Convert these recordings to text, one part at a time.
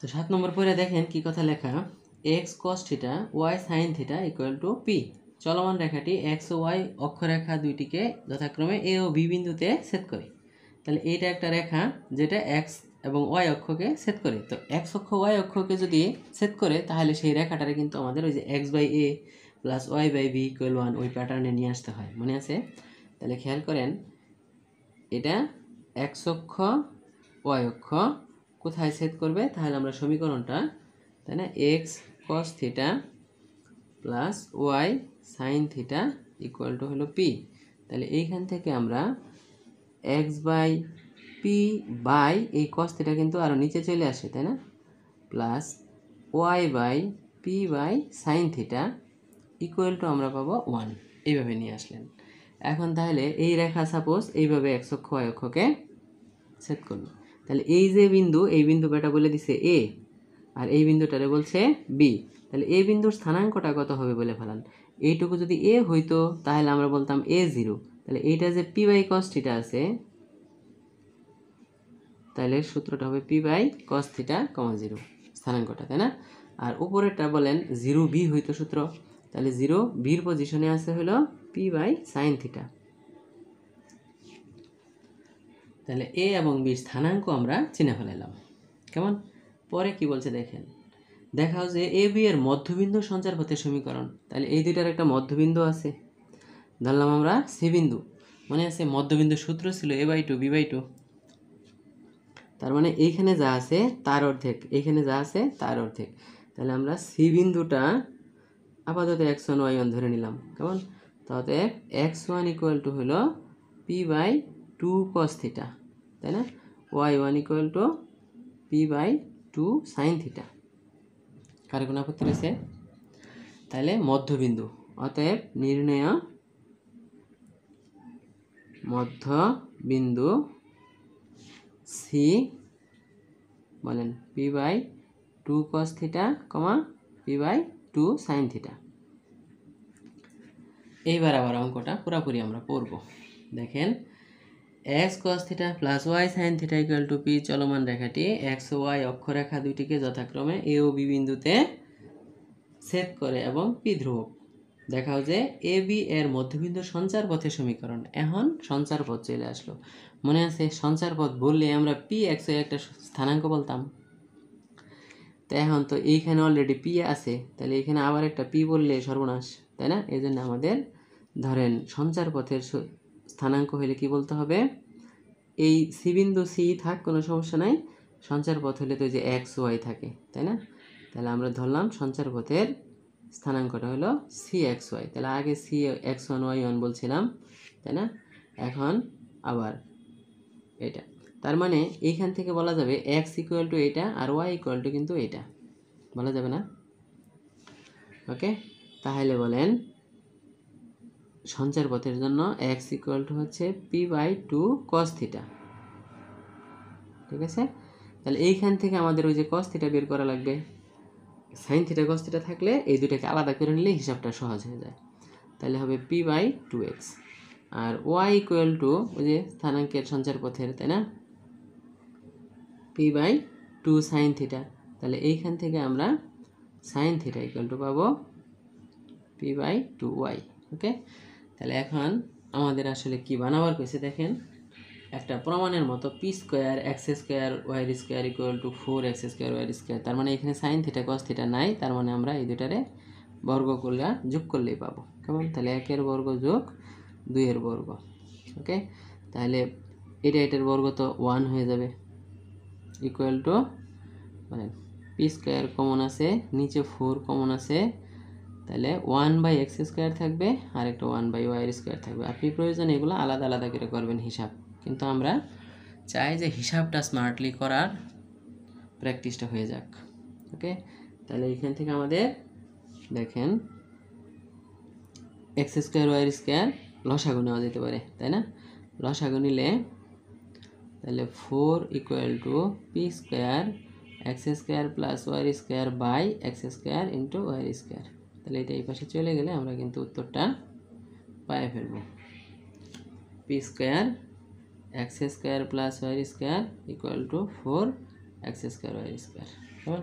তো 7 নম্বর পরে দেখেন কি কথা লেখা, x cos theta y sine theta equal to p. চলমান রেখাটি এক্স ও ওয়াই অক্ষরেখা দুইটিকে যথাক্রমে এ ও বি বিন্দুতে ছেদ করে। তাহলে এইটা একটা রেখা যেটা এক্স এবং ওয়াই অক্ষকে ছেদ করে। তো এক্স অক্ষ ওয়াই অক্ষকে যদি ছেদ করে তাহলে সেই রেখাটারে কিন্তু আমাদের ওই যে x by a plus y by b equal 1 ওই প্যাটার্নে নিয়ে আসতে হয়, মনে আছে? তাহলে খেয়াল করেন, এটা এক্স অক্ষ ওয়াই অক্ষ কোথায় ছেদ করবে, তাহলে আমরা সমীকরণটা, তাই না, x cos theta plus y sine theta equal to হলো পি। তাহলে এইখান থেকে আমরা এক্স বাই পি বাই এই কস থিটা কিন্তু আরও নিচে চলে আসে, তাই না, plus y by p by sine theta equal to আমরা পাবো 1, এইভাবে নিয়ে আসলেন। এখন তাহলে এই রেখা সাপোজ এইভাবে এক্স অক্ষ ওয়াই অক্ষকে ছেদ করবে, তাহলে এই যে বিন্দু, এই বিন্দু বেটা বলে দিছে এ, আর এই বিন্দুটারে বলছে বি। তাহলে এই বিন্দুর স্থানাঙ্কটা কত হবে বলে ফেলান। এইটুকু যদি এ হইতো তাহলে আমরা বলতাম এ জিরো। তাহলে এইটা যে পি বাই কস থিটা আছে, তাহলে সূত্রটা হবে P by cos theta comma zero, স্থানাঙ্কটা, তাই না? আর উপরেরটা বলেন জিরো বি হইতো সূত্র, তাহলে জিরো বির পজিশনে আছে হলো পি বাই সাইন থিটা। তাহলে এ এবং বি স্থানাঙ্ক আমরা চিনে ফেলাইলাম, কেমন? পরে কি বলছে দেখেন, দেখাও যে এ বি এর মধ্যবিন্দু সঞ্চার পথের সমীকরণ। তাহলে এই দুইটার একটা মধ্যবিন্দু আছে, ধরলাম আমরা সি বিন্দু, মনে আছে মধ্যবিন্দু সূত্র ছিল A by two B by two. তার মানে এইখানে যা আছে তার অর্ধেক, এইখানে যা আছে তার অর্ধেক। তাহলে আমরা সি বিন্দুটা আপাতত এক্স ওয়ান ওয়াই ওয়ান ধরে নিলাম, কেমন? তাহলে এক্স ওয়ান ইকুয়াল টু হলো P by two cos theta, তাই না, Y one equal to P by two sine theta. কার কোনো আপত্তি রয়েছে? তাহলে মধ্যবিন্দু, অতএব নির্ণয় মধ্যবিন্দু সি বলেন p by two cos theta comma p by two sine theta. এইবার আবার অঙ্কটা পুরাপুরি আমরা পড়ব। দেখেন, x cos theta plus y sine theta equal to p. চলমান রেখাটি এক্স ও ওয়াই অক্ষরেখা দুইটিকে যথাক্রমে এ ও বি বিন্দুতে ছেদ করে এবং পি ধ্রুবক। দেখাও যে এ বি এর মধ্যবিন্দু সঞ্চার পথের সমীকরণ। এখন সঞ্চার পথ চলে আসলো, মনে আছে সঞ্চার পথ বললে আমরা পি এক্স একটা স্থানাঙ্ক বলতাম। তো এখন তো এইখানে অলরেডি পি আছে, তাহলে এখানে আবার একটা পি বললে সর্বনাশ, তাই না? এই জন্য আমাদের ধরেন সঞ্চার পথের স্থানাঙ্ক হলে কি বলতে হবে, এই সি বিন্দু সি থাক, কোনো সমস্যা নাই, সঞ্চার পথ হলে তো যে এক্স ওয়াই থাকে, তাই না? তাহলে আমরা ধরলাম সঞ্চার পথের স্থানাঙ্কটা হলো সি এক্স ওয়াই। তাহলে আগে C x one y one বলছিলাম, তাই না? এখন আবার এটা, তার মানে এইখান থেকে বলা যাবে এক্স ইকুয়াল টু এইটা আর ওয়াই ইকুয়াল টু কিন্তু এইটা, বলা যাবে না? ওকে, তাহলে বলেন সঞ্চার পথের জন্য এক্স ইকুয়াল টু হচ্ছে p by two cos theta, ঠিক আছে? তাহলে এইখান থেকে আমাদের ওই যে কস থিটা বের করা লাগবে, সাইন থিটা কস থিটা থাকলে এই দুটাকে আলাদা করে নিলে হিসাবটা সহজ হয়ে যায়। তাহলে হবে পি বাই টু এক্স, আর ওয়াই ইকুয়াল টু ওই যে স্থানাঙ্কের সঞ্চার পথের, তাই না, p by two sine theta. তাহলে এইখান থেকে আমরা সাইন থিটা ইকুয়াল টু পাবো p by two y. Okay, তাহলে এখন আমাদের আসলে কি বানাবার কইছে দেখেন, একটা প্রমাণের মতো p square x square y square equal to 4x square y square. তার মানে এখানে সাইন থিটা কস থিটা নাই, তার মানে আমরা এই দুটারে বর্গ করলে যোগ করলেই পাবো, কেমন? তাহলে 1 বর্গ যোগ 2 বর্গ। ওকে, তাহলে এটার বর্গ তো 1 হয়ে যাবে, ইকুয়াল টু মানে পি স্কোয়ার কমন আছে, নিচে 4 কমন আছে, তাহলে 1 বাই এক্স স্কোয়ার থাকবে আর একটা 1 বাই ওয়াই স্কোয়ার থাকবে। আপনি প্রয়োজন এগুলো আলাদা আলাদা করে করবেন হিসাব, কিন্তু আমরা চাই যে হিসাবটা স্মার্টলি করার প্র্যাকটিসটা হয়ে যাক। ওকে, তাহলে এইখান থেকে আমাদের দেখেন এক্স স্কোয়ার ওয়াই স্কোয়ার লসাগু নেওয়া যেতে পারে, তাই না? লসাগু নিলে তাহলে 4 equal to p square x square plus y square by x square into y square. তাহলে এটা এই পাশে চলে গেলে আমরা কিন্তু উত্তরটা পায়ে ফেলব। P square x square plus y square equal to 4 x square y square. কেমন?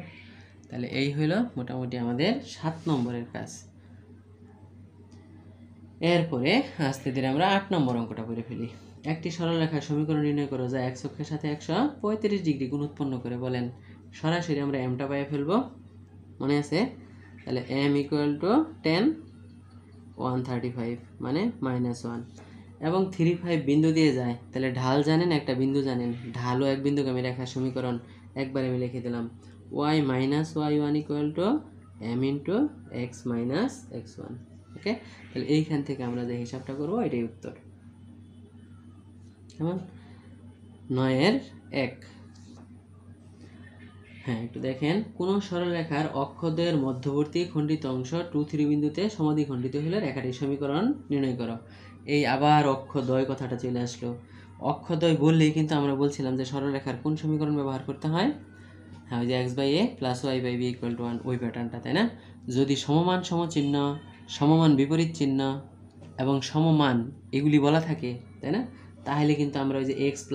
তাহলে এই হলো মোটামুটি আমাদের 7 নম্বরের কাজ। এরপরে আস্তে ধীরে আমরা 8 নম্বর অঙ্কটা করে ফেলি। একটি সরলরেখার সমীকরণ নির্ণয় করো যা x অক্ষের সাথে 135 ডিগ্রি কোণ উৎপন্ন করে। বলেন সরাসরি আমরা এমটা পাই ফেলবো, মনে আছে? তাহলে m ইকুয়াল টু 10 135 মানে -1 এবং 35 বিন্দু দিয়ে যায়। তাহলে ঢাল জানেন, একটা বিন্দু জানেন, ঢালও এক বিন্দুকে আমি রেখার সমীকরণ একবারে আমি লিখে দিলাম y minus y1 equal to m into x minus x1। ওকে, তাহলে এইখান থেকে আমরা যে হিসাবটা করবো এটাই উত্তর। কেমন? 9-এর 1। হ্যাঁ, একটু দেখেন, কোন সরলরেখার অক্ষদ্বয়ের মধ্যবর্তী খণ্ডিত অংশ 2-3 বিন্দুতে সমাদ্বিখণ্ডিত হলে রেখাটির সমীকরণ নির্ণয় করো। এই আবার অক্ষদ্বয় কথাটা চলে আসলো। অক্ষদ্বয় বললেই কিন্তু আমরা বলছিলাম যে সরলরেখার কোন সমীকরণ ব্যবহার করতে হয়? হ্যাঁ, ওই যে x/a + y/b = 1 ওই প্যাটার্নটা, তাই না? যদি সমমান সমচিহ্ন, সমমান বিপরীত চিহ্ন এবং সমমান এগুলি বলা থাকে, তাই না? তাহলে কিন্তু আমরা ওই যে x +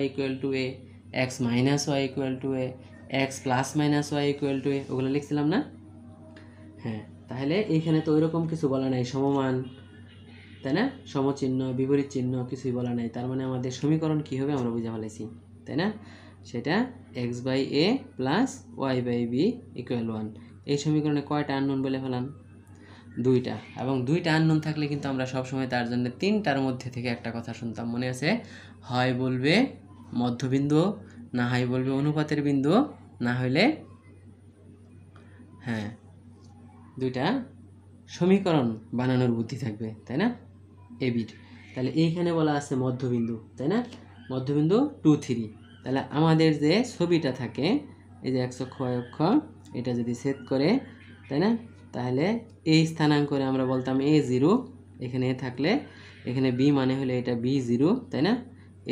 y = a, x - y = a, x + y = a ওগুলো লিখছিলাম না? হ্যাঁ, তাহলে এইখানে তো ওইরকম কিছু বলা নাই, সমমান, তাই না? সমচিহ্ন বিপরীত চিহ্ন কিছুই বলা নাই। তার মানে আমাদের সমীকরণ কী হবে আমরা বুঝে ফেলেছি, তাই না? সেটা x/a + y/b = 1। এই সমীকরণে কয়টা আননোন বলে ফেলাম? 2টা। এবং 2টা আননোন থাকলে কিন্তু আমরা সবসময় তার জন্য 3টার মধ্যে থেকে একটা কথা শুনতাম, মনে আছে? হয় বলবে মধ্যবিন্দু, না হয় বলবে অনুপাতের বিন্দু, না হইলে হ্যাঁ 2টা সমীকরণ বানানোর বুদ্ধি থাকবে, তাই না? এবির। তাহলে এইখানে বলা আছে মধ্যবিন্দু, তাই না? মধ্যবিন্দু 2-3। তাহলে আমাদের যে ছবিটা থাকে, এই যে x অক্ষ y অক্ষ, এটা যদি ছেদ করে, তাই না? তাহলে এই স্থানাঙ্করে আমরা বলতাম a0, এখানে a থাকলে এখানে b মানে হলে এটা b0, তাই না?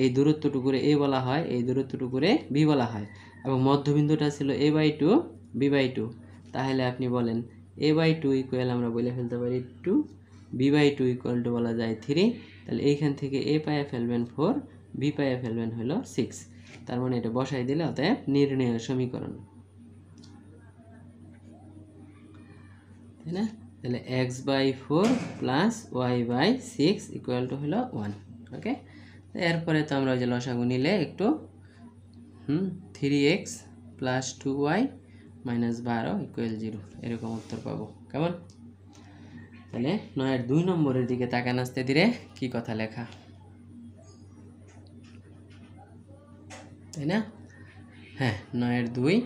এই দূরত্বটুকুরে a বলা হয়, এই দূরত্বটুকুরে b বলা হয়, এবং মধ্যবিন্দুটা ছিল a/2 b/2। তাহলে আপনি বলেন a/2 ইকুয়াল আমরা বলে ফেলতে পারি 2, b/2 ইকুয়াল টু বলা যায় 3। তাহলে এইখান থেকে a পায়ে ফেলবেন 4, b পায়ে ফেলবেন হলো 6। তার মানে এটা বসাই দিলে অতএব নির্ণেয় সমীকরণ, তাই না? তাহলে x/4 + y/6 ইকুয়াল টু হলো 1। ওকে, এরপরে তো আমরা ওই যে লসাগু নিলে একটু 3x + 2y - 12 = 0 এরকম উত্তর পাবো। কেমন? তাহলে 9-এর 2 নম্বরের দিকে তাকান আস্তে ধীরে, কি কথা লেখা, তাই না? হ্যাঁ, 9-এর 2।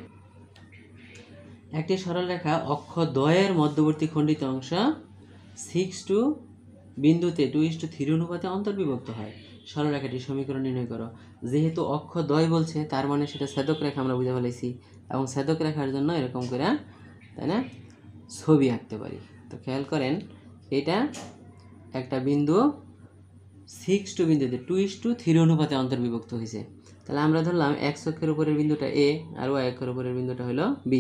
একটি সরলরেখা অক্ষদ্বয়ের মধ্যবর্তী খণ্ডিত অংশ 6 বিন্দুতে 2:3 অনুপাতে অন্তর্বিভক্ত হয়। সরলরেখাটির সমীকরণ নির্ণয় করো। যেহেতু অক্ষদ্বয় বলছে, তার মানে সেটা ছেদক রেখা আমরা বুঝে ফেলেছি, এবং ছেদক রেখার জন্য এরকম করে, তাই না, ছবি আঁকতে পারি। তো খেয়াল করেন, এটা একটা বিন্দু 6 বিন্দুতে 2:3 অনুপাতে অন্তর্বিভক্ত হয়েছে। তাহলে আমরা ধরলাম x অক্ষের উপরের বিন্দুটা a আর y অক্ষের উপরের বিন্দুটা হলো b।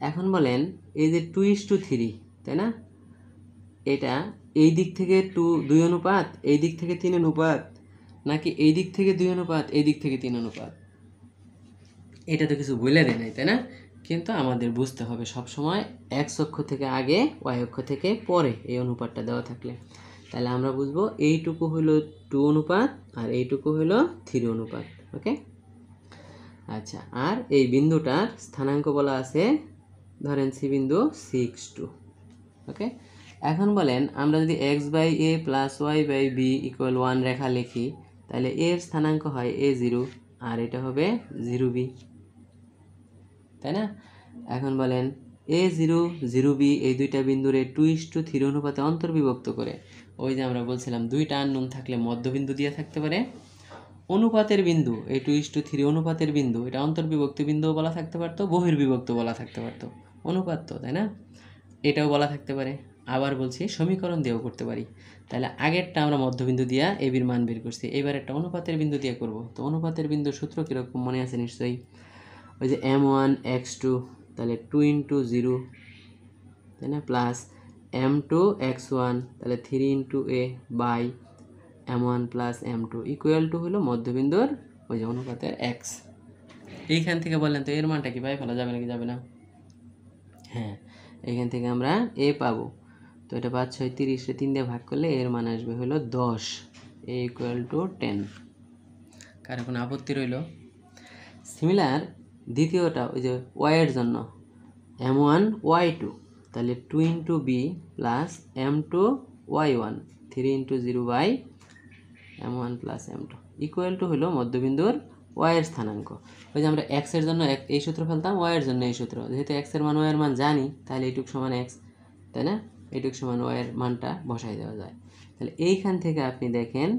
এখন বলেন এই যে 2:3, তাই না, এটা এই দিক থেকে 2 অনুপাত, এই দিক থেকে 3 অনুপাত, নাকি এই দিক থেকে 2 অনুপাত, এই দিক থেকে 3 অনুপাত? এটা তো কিছু বলে দেয় নাই, তাই না? কিন্তু আমাদের বুঝতে হবে সবসময় x অক্ষ থেকে আগে y অক্ষ থেকে পরে এই অনুপাতটা দেওয়া থাকলে। তাহলে আমরা বুঝবো এইটুকু হলো 2 অনুপাত আর এইটুকু হলো 3 অনুপাত। ওকে, আচ্ছা, আর এই বিন্দুটার স্থানাঙ্ক বলা আছে, ধরেন সি বিন্দু 6, 2। ওকে, এখন বলেন আমরা যদি x/a + y/b = 1 রেখা লিখি, তাহলে এর স্থানাঙ্ক হয় a0 আর এটা হবে 0b, তাই না? এখন বলেন a0 0b এই দুইটা বিন্দুরে 2:3 অনুপাতে অন্তর্বিভক্ত করে, ওই যে আমরা বলছিলাম 2টা আননোন থাকলে মধ্যবিন্দু দিয়ে থাকতে পারে, অনুপাতের বিন্দু এই 2:3 অনুপাতের বিন্দু, এটা অন্তর্বিভক্ত বিন্দুও বলা থাকতে পারতো, বহির্বিভক্ত বলা থাকতে পারতো, অনুপাত তো, তাই না? এটাও বলা থাকতে পারে। আবার বলছি সমীকরণ দিয়েও করতে পারি। তাহলে আগেরটা আমরা মধ্যবিন্দু দিয়া এবির মান বের করছি, এবার একটা অনুপাতের বিন্দু দিয়ে করব। তো অনুপাতের বিন্দুর সূত্র কীরকম মনে আছে নিশ্চয়ই? ওই যে m1x2, তাহলে 2 × 0, তাই না, প্লাস m2x1, তাহলে 3 × a by m1 + m2 equal to হলো মধ্যবিন্দুর ওই যে অনুপাতের x। এইখান থেকে বললেন তো এর মানটা কি পাই ফেলা যাবে নাকি যাবে না? হ্যাঁ, এইখান থেকে আমরা এ পাবো। তো এটা 5 6 30 3 দিয়ে ভাগ করলে এর মান আসবে হলো 10, a = 10। কার কোনো আপত্তি রইল? সিমিলার দ্বিতীয়টা ওই যে y এর জন্য m1 y2, তাহলে 2 × b + m2 y1 3 × 0/m1 + m2 = হলো মধ্যবিন্দুর y এর স্থানাঙ্ক। ওই যে আমরা x এর জন্য এই সূত্র ফেলতাম, y এর জন্য এই সূত্র, যেহেতু x এর মান y এর মান জানি তাহলে এইটুক সমান x, তাই না? এইটুক সমান y এর মানটা বসাই দেওয়া যায়। তাহলে এইখান থেকে আপনি দেখেন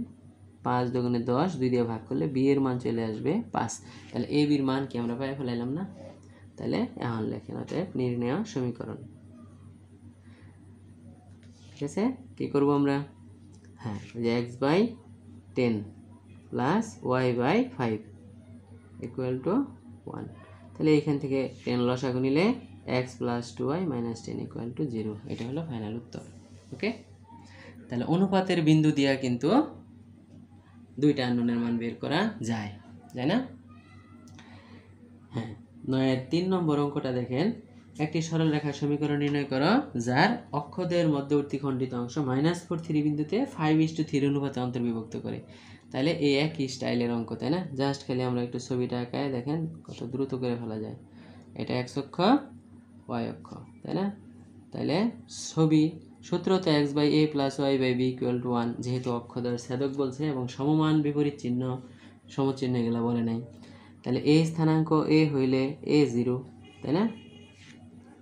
5 × 10, 2 দিয়ে ভাগ করলে b এর মান চলে আসবে 5। তাহলে a b এর মান কি আমরা পাই ফেলাইলাম না? তাহলে এখন লেখেন অতএব নির্ণেয় সমীকরণ। ঠিক আছে, কি করব আমরা? হ্যাঁ, ওই যে x/10 + y/5 = 1। তাহলে এইখান থেকে 10 লসাগু নিলে x + 2y - 10 = 0। এটা হলো ফাইনাল উত্তর। ওকে, তাহলে অনুপাতের বিন্দু দিয়া কিন্তু দুইটা আননোনের মান বের করা যায়, তাই না? হ্যাঁ, 9 এর 3 নম্বর অঙ্কটা দেখেন। একটি সরল রেখার সমীকরণ নির্ণয় করো যার অক্ষদের মধ্যবর্তী খণ্ডিত অংশ -4 বিন্দুতে 5:3 অনুপাতে অন্তর্বিভক্ত করে। তাহলে এই একই স্টাইলের অঙ্ক, তাই না? জাস্ট খালি আমরা একটু ছবিটা আঁকায় দেখেন কত দ্রুত করে ফেলা যায়। এটা x অক্ষ, y অক্ষ, তাই না? তাহলে ছবি সূত্রতে x/a + y/b = 1, যেহেতু অক্ষদ্বয় ছেদক বলছে এবং সমমান বিপরীত চিহ্ন সমচিহ্ন এগুলো বলে নাই। তাহলে a স্থানাঙ্ক a হইলে a 0, তাই না?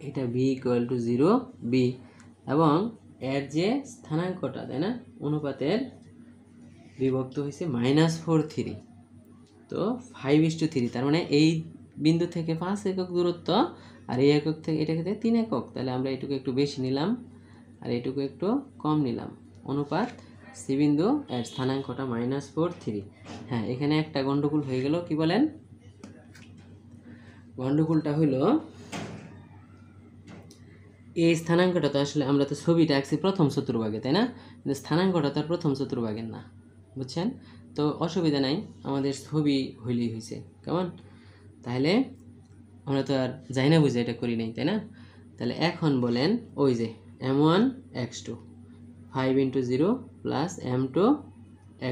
এটা b = 0 b, এবং এর যে স্থানাঙ্কটা, তাই না, অনুপাতের বিভক্ত হয়েছে -4 তো 5:3, তার মানে এই বিন্দু থেকে 5 একক দূরত্ব আর এই একক থেকে এটা থেকে 3 একক। তাহলে আমরা এটুকু একটু বেশি নিলাম আর এটুকু একটু কম নিলাম। অনুপাত সি বিন্দু এর স্থানাঙ্কটা -4 হ্যাঁ, এখানে একটা গন্ডগোল হয়ে গেল। কি বলেন? গন্ডগোলটা হলো এই স্থানাঙ্কটা তো আসলে আমরা তো ছবিটা আঁকছি প্রথম চতুর্ভাগে, তাই না? কিন্তু স্থানাঙ্কটা তো আর প্রথম চতুর্ভাগের না, বুঝছেন? তো অসুবিধা নাই, আমাদের ছবি হইলেই হয়েছে। কেমন? তাহলে আমরা তো আর যাই না বুঝে এটা করি নাই, তাই না? তাহলে এখন বলেন ওই যে m1 x2 5 × 0 + m2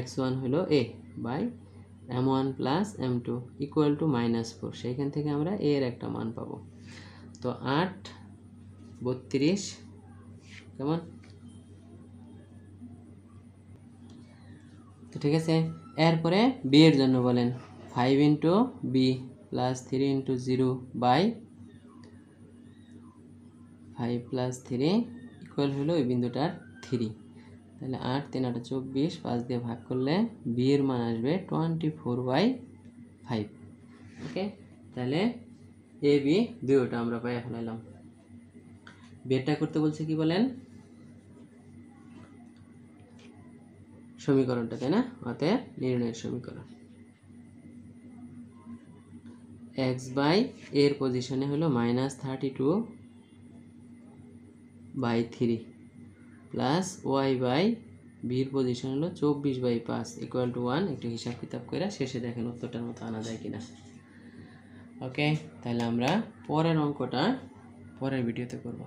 x1 হলো a বাই m1 + m2 = -4। সেইখান থেকে আমরা a এর একটা মান পাবো। তো 8 32, কেমন? তো ঠিক আছে, এরপরে b এর জন্য বলেন 5 × b + 3 × 0 বাই 5 + 3 ইকুয়াল হলো ওই বিন্দুটার 3। তাহলে 8 3 8 24, 5 দিয়ে ভাগ করলে b এর মান আসবে 24/5। ওকে, তাহলে a b দুটোটা আমরা পাই ফেলাইলাম। বেরটা করতে বলছে কি বলেন? সমীকরণটা, তাই না? অতএব নির্ণয়ের সমীকরণ x/a এর পজিশনে হলো -32/3 প্লাস y/b এর পজিশন হলো 24/5 = 1। একটু হিসাব কিতাব করে শেষে দেখেন উত্তরটার মতো আনা যায় কিনা। ওকে, তাহলে আমরা পরের অঙ্কটা পরের ভিডিওতে করব।